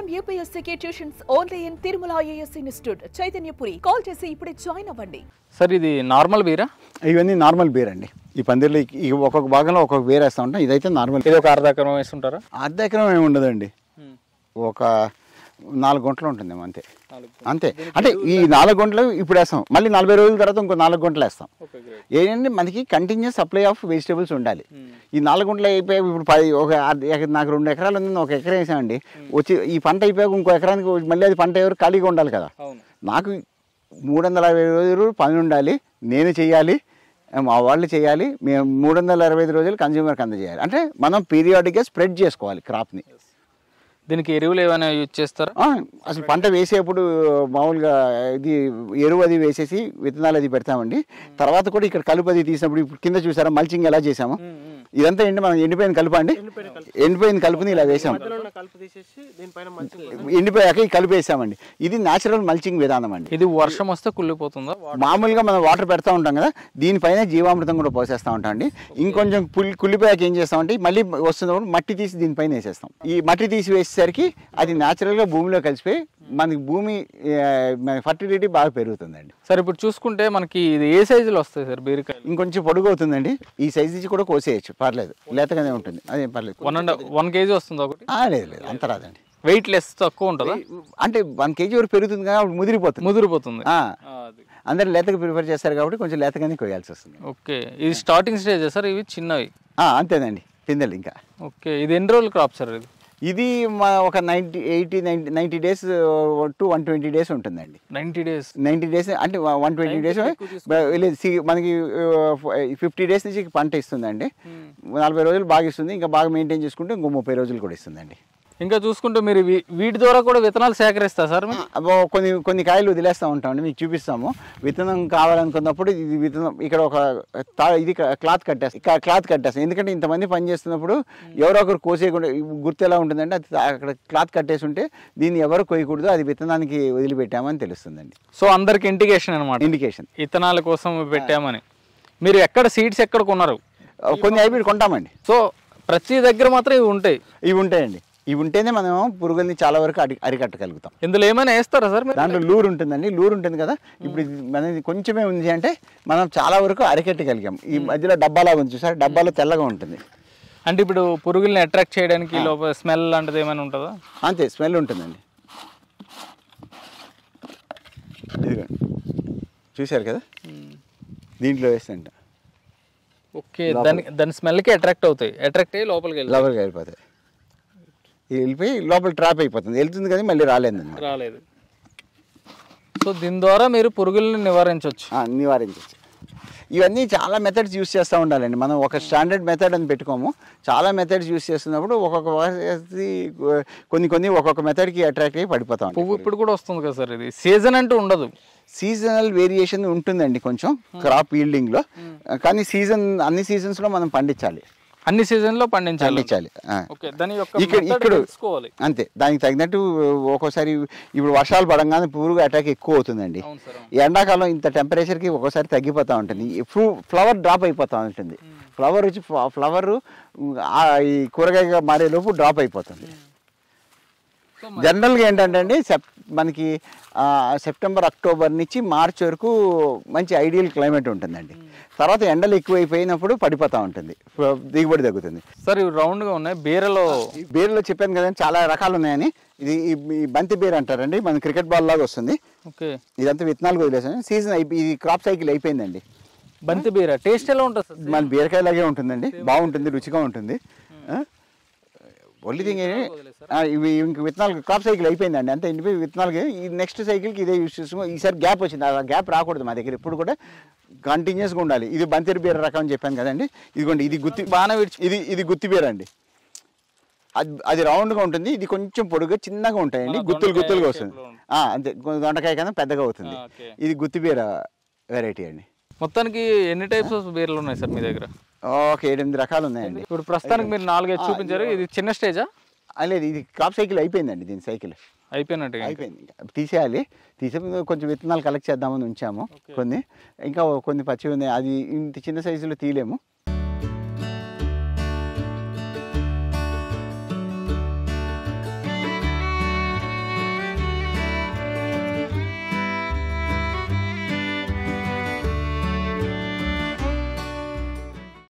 IIM UPSC tuitions only in Tirumala IAS institute Chaitanyapuri. Call చేసి ఇప్పుడే join అవ్వండి. సార్ ఇది నార్మల్ బీరా? ఇవన్నీ నార్మల్ బీర్ అండి. ఈ పందిర్లో ఒక్కొక్క భాగంలో ఒక్కొక్క బీర్ వేస్తూ ఉంటాం. ఇదైతే నార్మల్. ఇది ఒక అర్ధ ఎకరం వేస్తుంటారా? అర్ధ ఎకరం ఏమి ఉండదండి, ఒక 4 గుంటలు ఉంటుంది అంతే. అంతే అంటే ఈ 4 గుంటలు ఇప్పుడు వేస్తాం, మళ్ళీ 40 రోజుల తర్వాత ఇంకో 4 గుంటలు వేస్తాం. ఏంటంటే మనకి కంటిన్యూస్ సప్లై ఆఫ్ వెజిటేబుల్స్ ఉండాలి. ఈ 4 గుంటలు అయిపోయి ఇప్పుడు నాకు 2 ఎకరాలు ఉంది, 1 ఎకరం వేసామండి. వచ్చి ఈ పంట అయిపోయాక ఇంకో ఎకరానికి మళ్ళీ అది పంట ఎవరు ఖాళీగా ఉండాలి కదా. నాకు 365 రోజులు పని ఉండాలి, నేను చెయ్యాలి, మా వాళ్ళు చేయాలి, మేము 365 రోజులు కన్జ్యూమర్కి అందజేయాలి. అంటే మనం పీరియాడిక్గా స్ప్రెడ్ చేసుకోవాలి క్రాప్ని. దీనికి ఎరువులు ఏమైనా యూజ్ చేస్తారా? అసలు పంట వేసేప్పుడు మామూలుగా ఇది ఎరువు అది వేసేసి విత్తనాలు అది పెడతామండి. తర్వాత కూడా ఇక్కడ కలుపు అది తీసినప్పుడు ఇప్పుడు కింద చూసారా మల్చింగ్ ఎలా చేసాము. ఇదంతా ఏంటి మనం ఎండిపోయిన కలుపు అండి, ఎండిపోయిన కలుపుని ఇలా వేసాము. ఎండిపోయాక ఈ కలుపు వేసామండి. ఇది న్యాచురల్ మల్చింగ్ విధానం అండి. ఇది వర్షం వస్తే కుళ్ళిపోతుందా? మామూలుగా మనం వాటర్ పెడతా ఉంటాం కదా, దీనిపైన జీవామృతం కూడా పోసేస్తూ ఉంటాం అండి. ఇంకొంచెం కుళ్ళిపోయాక ఏం చేస్తామంటే మళ్ళీ వస్తున్నప్పుడు మట్టి తీసి దీనిపైన వేసేస్తాం. ఈ మట్టి తీసి వేసేసరికి అది న్యాచురల్గా భూమిలో కలిసిపోయి మనకి భూమి ఫర్టిలిటీ బాగా పెరుగుతుందండి. సార్ ఇప్పుడు చూసుకుంటే మనకి ఇది ఏ సైజులో వస్తాయి సార్ బీరకాయలు? ఇంకొంచెం పొడుగు అవుతుందండి. ఈ సైజు నుంచి కూడా కోసేయచ్చు, పర్లేదు, లేతగానే ఉంటుంది, అదేం పర్లేదు. 1 కేజీ వస్తుంది ఒకటి? లేదు అంత రాదండి. వెయిట్ లెస్ తక్కువ ఉంటుందా? అంటే 1 కేజీ వరకు పెరుగుతుంది కాబట్టి ముదిరిపోతుంది. అందరు లేతగా ప్రిఫర్ చేస్తారు కాబట్టి కొంచెం లేతగానే కొయ్యాల్సి వస్తుంది. ఓకే, ఇది స్టార్టింగ్ స్టేజ్ సార్? ఇవి చిన్నవి అంతేనండి, పిందెలు ఇంకా. ఓకే, ఇది ఎన్ని రోజులు క్రాప్ సార్? ఇది ఒక 90 డేస్ టు 120 డేస్ ఉంటుందండి. 90 డేస్ అంటే 120 డేస్ మనకి 50 డేస్ నుంచి పంట ఇస్తుందండి. 40 రోజులు బాగా ఇస్తుంది, ఇంకా బాగా మెయింటైన్ చేసుకుంటే ఇంకో 30 రోజులు కూడా ఇస్తుందండి. ఇంకా చూసుకుంటే మీరు వీటి ద్వారా కూడా విత్తనాలు సేకరిస్తారు సార్? కొన్ని కాయలు వదిలేస్తూ ఉంటామండి, మీకు చూపిస్తాము. విత్తనం కావాలనుకున్నప్పుడు ఇది విత్తనం ఇక్కడ ఒక ఇది క్లాత్ కట్టేస్తాం. ఎందుకంటే ఇంతమంది పని చేస్తున్నప్పుడు ఎవరో ఒకరు కోసేయకుండా గుర్తు ఎలా ఉంటుందంటే అది అక్కడ క్లాత్ కట్టేసి ఉంటే దీన్ని ఎవరు కోయకూడదు, అది విత్తనానికి వదిలిపెట్టామని తెలుస్తుందండి. సో అందరికి ఇండికేషన్ అనమాట, ఇండికేషన్ విత్తనాల కోసం పెట్టామని. మీరు ఎక్కడ సీడ్స్ ఎక్కడ కొన్నారు? కొన్ని హైబ్రిడ్ కొంటామండి. సో ప్రతి దగ్గర మాత్రం ఇవి ఉంటాయండి. ఇవి ఉంటేనే మనం పురుగుల్ని చాలా వరకు అరికట్టగలుగుతాం. ఇందులో ఏమైనా వేస్తారా సార్? దాంట్లో లూరు ఉంటుందండి. లూరు ఉంటుంది కదా, ఇప్పుడు మనది కొంచెమే ఉంది అంటే మనం చాలా వరకు అరికట్టగలిగాం. ఈ మధ్యలో డబ్బాలాగా ఉంది చూసారు, డబ్బాలో తెల్లగా ఉంటుంది. అంటే ఇప్పుడు పురుగుల్ని అట్రాక్ట్ చేయడానికి లోపల స్మెల్ లాంటిది ఏమైనా ఉంటుందా? అంతే, స్మెల్ ఉంటుందండి. చూసారు కదా, దీంట్లో వేస్తుంట. ఓకే, దాని స్మెల్కి అట్రాక్ట్ అయ్యి లోపలికి వెళ్ళిపోతాయి. వెళ్ళిపోయి లోపల ట్రాప్ అయిపోతుంది, వెళ్తుంది కానీ మళ్ళీ రాలేదు. సో దీని ద్వారా మీరు పురుగుల్ని నివారించవచ్చు. ఇవన్నీ చాలా మెథడ్స్ యూస్ చేస్తూ ఉండాలండి. మనం ఒక స్టాండర్డ్ మెథడ్ అని పెట్టుకోము, చాలా మెథడ్స్ యూస్ చేస్తున్నప్పుడు కొన్ని ఒక్కొక్క మెథడ్కి అట్రాక్ట్ అయ్యి పడిపోతాం. పువ్వు ఇప్పుడు కూడా వస్తుంది కదా సార్, ఇది సీజన్ అంటూ ఉండదు? సీజనల్ వేరియేషన్ ఉంటుందండి కొంచెం క్రాప్ ఈల్డింగ్లో, కానీ అన్ని సీజన్స్లో మనం పండించాలి. అన్ని సీజన్లో పండించాలి. ఇక్కడ అంతే, దానికి తగినట్టు ఒక్కోసారి ఇప్పుడు వర్షాలు పడంగానే పురుగు అటాక్ ఎక్కువ అవుతుందండి. ఎండాకాలం ఇంత టెంపరేచర్కి ఒక్కోసారి తగ్గిపోతూ ఉంటుంది, ఫ్లవర్ డ్రాప్ అయిపోతూ ఉంటుంది. ఫ్లవర్ ఈ కూరగాయగా మారేలోపు డ్రాప్ అయిపోతుంది. జనరల్గా ఏంటంటే అండి మనకి సెప్టెంబర్ అక్టోబర్ నుంచి మార్చ్ వరకు మంచి ఐడియల్ క్లైమేట్ ఉంటుందండి. తర్వాత ఎండలు ఎక్కువైపోయినప్పుడు పడిపోతూ ఉంటుంది, దిగుబడి తగ్గుతుంది. సార్ ఇవి రౌండ్గా ఉన్నాయి. బీరలో చెప్పాను కదండి చాలా రకాలు ఉన్నాయని. ఇది ఈ బంతి బీర అంటారండి, మన క్రికెట్ బాల్ లాగా వస్తుంది. ఓకే, ఇదంతా విత్తనాలు వదిలేసాను. సీజన్ ఇది క్రాప్ సైకిల్ అయిపోయిందండి. బంతి బీర టేస్ట్ ఎలా ఉంటుంది? మన బీరకాయ లాగే ఉంటుందండి, బాగుంటుంది, రుచిగా ఉంటుంది. ఓన్లీ థింగ్ ఇవి ఇంక విత్తనాలు క్రాప్ సైకిల్ అయిపోయిందండి, అంతే. ఎండిపోయి విత్తనాలకి ఈ నెక్స్ట్ సైకిల్కి ఇదే యూస్ చేస్తాము. ఈసారి గ్యాప్ వచ్చింది, ఆ గ్యాప్ రాకూడదు మా దగ్గర, ఎప్పుడు కూడా కంటిన్యూస్గా ఉండాలి. ఇది బంతిరి బీర రకం అని చెప్పాను కదండి, ఇదిగోండి ఇది ఇది గుత్తి బీర అండి. అది రౌండ్గా ఉంటుంది, ఇది కొంచెం పొడుగా చిన్నగా ఉంటాయండి, గుత్తులుగా వస్తుంది. అంతే, దొండకాయ కన్నా పెద్దగా అవుతుంది. ఇది గుత్తి బీర వెరైటీ అండి. మొత్తానికి ఎన్ని టైప్స్ ఆఫ్ బీర్లు ఉన్నాయి సార్ మీ దగ్గర? ఒక 7-8 రకాలు ఉన్నాయండి. ఇప్పుడు ప్రస్తుతానికి మీరు 4 చూపించారు. ఇది చిన్న స్టేజా? లేదు, ఇది క్రాప్ సైకిల్ అయిపోయిందండి. దీని సైకిల్ అయిపోయింది, తీసేయాలి. తీసే కొంచెం విత్తనాలు కలెక్ట్ చేద్దామని ఉంచాము. కొన్ని ఇంకా కొన్ని పచ్చి ఉన్నాయి, అది ఇంత చిన్న సైజులో తీయలేము,